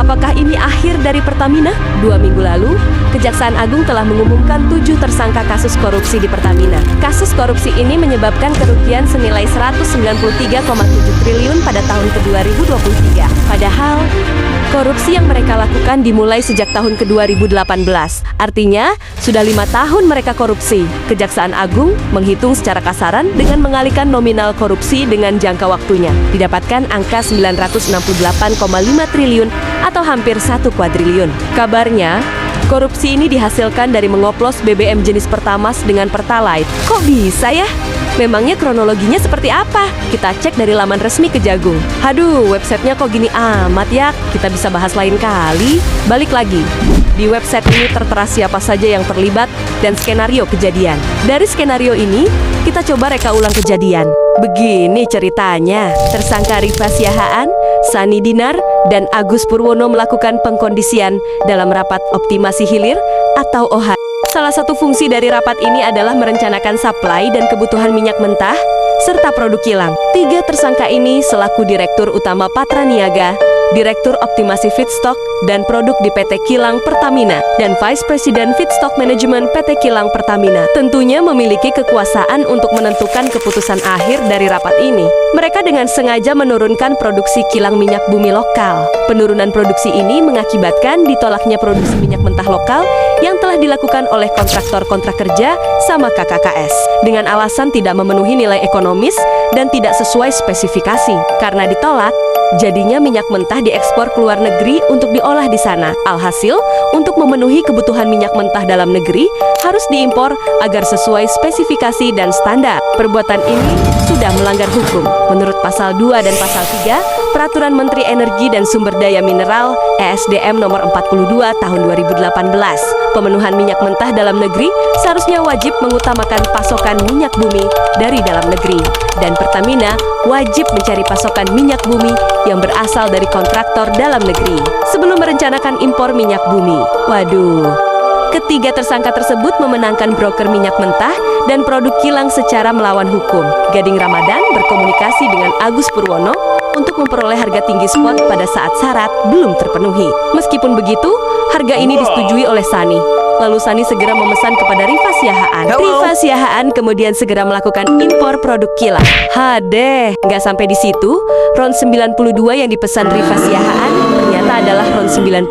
Apakah ini akhir dari Pertamina? 2 minggu lalu, Kejaksaan Agung telah mengumumkan 7 tersangka kasus korupsi di Pertamina. Kasus korupsi ini menyebabkan kerugian senilai 193,7 triliun pada tahun ke-2023. Padahal, korupsi yang mereka lakukan dimulai sejak tahun ke-2018. Artinya, sudah 5 tahun mereka korupsi. Kejaksaan Agung menghitung secara kasaran dengan mengalihkan nominal korupsi dengan jangka waktunya. Didapatkan angka 968,5 triliun atau hampir 1 kuadriliun. Kabarnya, korupsi ini dihasilkan dari mengoplos BBM jenis Pertamax dengan Pertalite. Kok bisa ya? Memangnya kronologinya seperti apa? Kita cek dari laman resmi Kejagung. Haduh, websitenya kok gini amat ya? Kita bisa bahas lain kali. Balik lagi. Di website ini tertera siapa saja yang terlibat dan skenario kejadian. Dari skenario ini, kita coba reka ulang kejadian. Begini ceritanya, tersangka Rifa Siahaan, Sani Dinar, dan Agus Purwono melakukan pengkondisian dalam rapat optimasi hilir atau OH. Salah satu fungsi dari rapat ini adalah merencanakan supply dan kebutuhan minyak mentah, serta produk kilang. 3 tersangka ini selaku Direktur Utama Patra Niaga, Direktur Optimasi Feedstock dan Produk di PT Kilang Pertamina, dan Vice President Feedstock Management PT Kilang Pertamina. Tentunya memiliki kekuasaan untuk menentukan keputusan akhir dari rapat ini. Mereka dengan sengaja menurunkan produksi kilang minyak bumi lokal. Penurunan produksi ini mengakibatkan ditolaknya produksi minyak mentah lokal yang telah dilakukan oleh kontraktor kontrak kerja sama KKKS dengan alasan tidak memenuhi nilai ekonomis dan tidak sesuai spesifikasi. Karena ditolak, jadinya minyak mentah diekspor ke luar negeri untuk diolah di sana. Alhasil, untuk memenuhi kebutuhan minyak mentah dalam negeri, harus diimpor agar sesuai spesifikasi dan standar. Perbuatan ini sudah melanggar hukum. Menurut Pasal 2 dan Pasal 3, Peraturan Menteri Energi dan Sumber Daya Mineral (ESDM) Nomor 42 Tahun 2018. Pemenuhan minyak mentah dalam negeri seharusnya wajib mengutamakan pasokan minyak bumi dari dalam negeri. Dan Pertamina wajib mencari pasokan minyak bumi yang berasal dari kontraktor dalam negeri sebelum merencanakan impor minyak bumi. Waduh. Ketiga tersangka tersebut memenangkan broker minyak mentah dan produk kilang secara melawan hukum. Gading Ramadan berkomunikasi dengan Agus Purwono untuk memperoleh harga tinggi spot pada saat syarat belum terpenuhi. Meskipun begitu, harga ini disetujui oleh Sani. Lalu Sani segera memesan kepada Rifa Siahaan. Rifa Siahaan kemudian segera melakukan impor produk kilang. Hadeh, nggak sampai di situ, RON 92 yang dipesan Rifa Siahaan ternyata adalah RON 90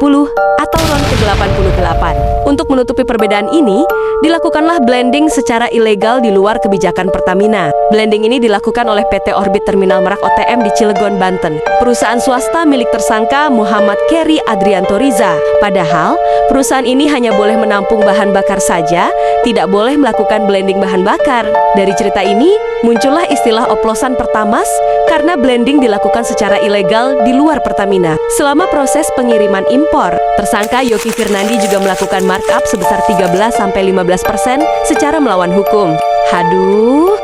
atau RON ke-88. Untuk menutupi perbedaan ini, dilakukanlah blending secara ilegal di luar kebijakan Pertamina. Blending ini dilakukan oleh PT Orbit Terminal Merak OTM di Cilegon, Banten. Perusahaan swasta milik tersangka Muhammad Keri Adrianto Riza. Padahal, perusahaan ini hanya boleh menampung bahan bakar saja, tidak boleh melakukan blending bahan bakar. Dari cerita ini, muncullah istilah oplosan Pertamax karena blending dilakukan secara ilegal di luar Pertamina. Selama proses pengiriman impor, tersangka Yoki Firnandi juga melakukan markup sebesar 13-15% secara melawan hukum. Haduh,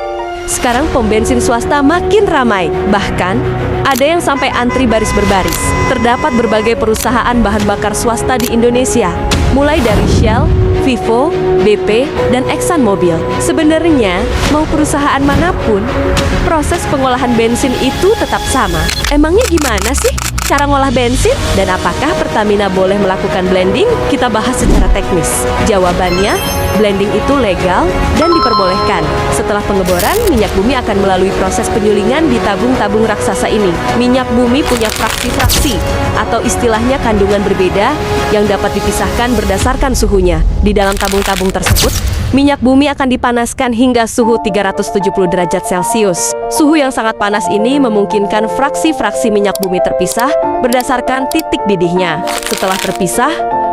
sekarang pom bensin swasta makin ramai. Bahkan, ada yang sampai antri baris berbaris. Terdapat berbagai perusahaan bahan bakar swasta di Indonesia, mulai dari Shell, Vivo, BP, dan ExxonMobil. Sebenarnya, mau perusahaan manapun, proses pengolahan bensin itu tetap sama. Emangnya gimana sih cara ngolah bensin? Dan apakah Pertamina boleh melakukan blending? Kita bahas secara teknis. Jawabannya, blending itu legal dan diperbolehkan. Setelah pengeboran, minyak bumi akan melalui proses penyulingan di tabung-tabung raksasa ini. Minyak bumi punya fraksi-fraksi atau istilahnya kandungan berbeda yang dapat dipisahkan berdasarkan suhunya. Di dalam tabung-tabung tersebut, minyak bumi akan dipanaskan hingga suhu 370 derajat Celcius. Suhu yang sangat panas ini memungkinkan fraksi-fraksi minyak bumi terpisah berdasarkan titik didihnya. Setelah terpisah,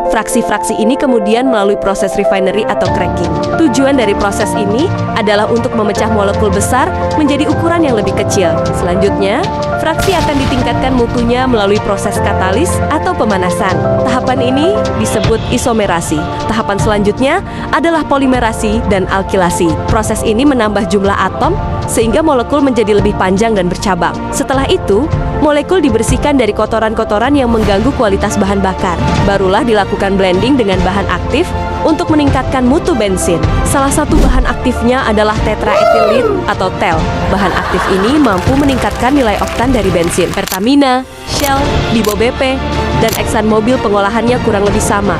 fraksi-fraksi ini kemudian melalui proses refinery atau cracking. Tujuan dari proses ini adalah untuk memecah molekul besar menjadi ukuran yang lebih kecil. Selanjutnya, fraksi akan ditingkatkan mutunya melalui proses katalis atau pemanasan. Tahapan ini disebut isomerasi. Tahapan selanjutnya adalah polimerasi dan alkilasi. Proses ini menambah jumlah atom sehingga molekul menjadi lebih panjang dan bercabang. Setelah itu, molekul dibersihkan dari kotoran-kotoran yang mengganggu kualitas bahan bakar. Barulah dilakukan blending dengan bahan aktif untuk meningkatkan mutu bensin. Salah satu bahan aktifnya adalah tetraethylit atau TEL. Bahan aktif ini mampu meningkatkan nilai oktan pengolahan dari bensin. Pertamina, Shell, Lipo BP, dan ExxonMobil pengolahannya kurang lebih sama.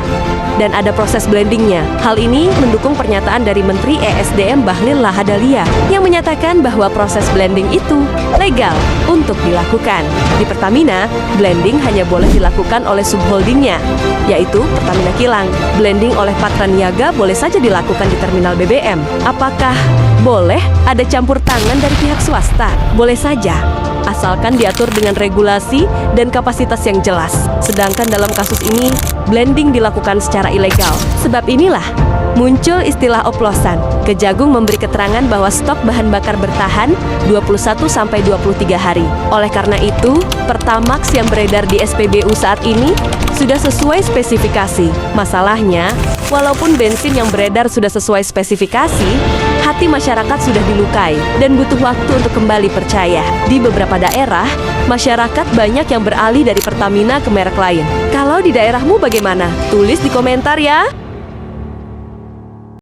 Dan ada proses blendingnya. Hal ini mendukung pernyataan dari Menteri ESDM Bahlil Lahadalia yang menyatakan bahwa proses blending itu legal untuk dilakukan. Di Pertamina, blending hanya boleh dilakukan oleh subholdingnya, yaitu Pertamina Kilang. Blending oleh Patra Niaga boleh saja dilakukan di terminal BBM. Apakah boleh ada campur tangan dari pihak swasta? Boleh saja, asalkan diatur dengan regulasi dan kapasitas yang jelas. Sedangkan dalam kasus ini, blending dilakukan secara ilegal. Sebab inilah muncul istilah oplosan. Kejagung memberi keterangan bahwa stok bahan bakar bertahan 21-23 hari. Oleh karena itu, Pertamax yang beredar di SPBU saat ini sudah sesuai spesifikasi. Masalahnya, walaupun bensin yang beredar sudah sesuai spesifikasi, hati masyarakat sudah dilukai dan butuh waktu untuk kembali percaya. Di beberapa daerah, masyarakat banyak yang beralih dari Pertamina ke merek lain. Kalau di daerahmu bagaimana? Tulis di komentar ya!